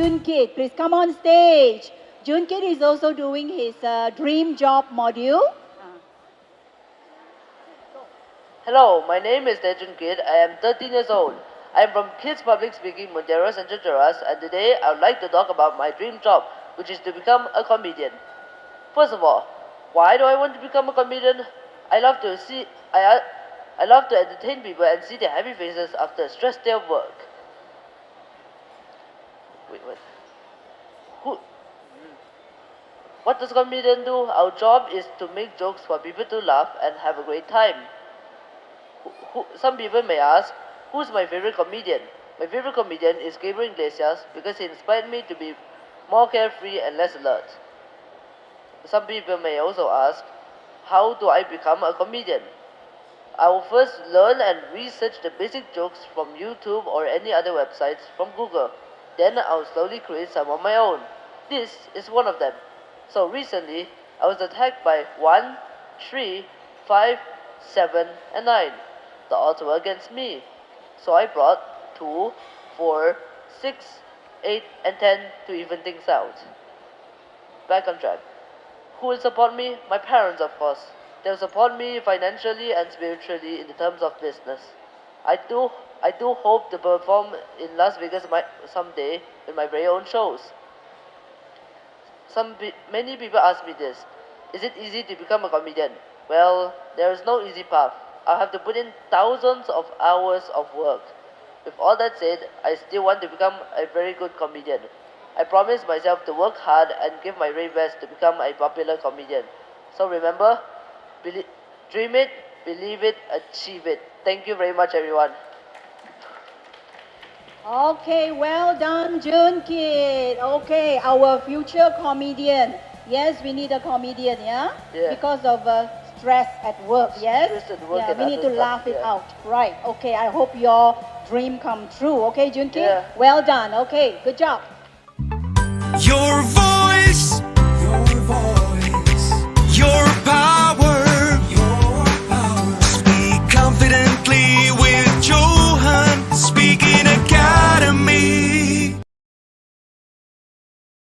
Joon Kid. Please come on stage. Joon Kid is also doing his dream job module. Hello, my name is Joon Kid. I am 13 years old. I am from Kids Public Speaking Mutiara Central Cheras, and today I would like to talk about my dream job, which is to become a comedian. First of all, why do I want to become a comedian? I love to entertain people and see their happy faces after a stressed day of work. Wait, what? What does a comedian do? Our job is to make jokes for people to laugh and have a great time. Some people may ask, who's my favorite comedian? My favorite comedian is Gabriel Iglesias because he inspired me to be more carefree and less alert. Some people may also ask, how do I become a comedian? I will first learn and research the basic jokes from YouTube or any other websites from Google. Then I'll slowly create some of my own. This is one of them. So recently, I was attacked by 1, 3, 5, 7, and 9. The odds were against me. So I brought 2, 4, 6, 8, and 10 to even things out. Back on track. Who will support me? My parents, of course. They'll support me financially and spiritually in the terms of business. I do hope to perform in Las Vegas someday in my very own shows. Many people ask me this. Is it easy to become a comedian? Well, there is no easy path. I'll have to put in thousands of hours of work. With all that said, I still want to become a very good comedian. I promise myself to work hard and give my very best to become a popular comedian. So remember, dream it, believe it, achieve it. Thank you very much, everyone. Okay, well done, Joon Kid. Okay, our future comedian. Yes, we need a comedian, yeah? Because of stress at work, yes? Stress at work, yeah, we need to laugh it out. Right, okay, I hope your dream come true. Okay, Joon Kid? Yeah. Well done. Okay, good job. Your voice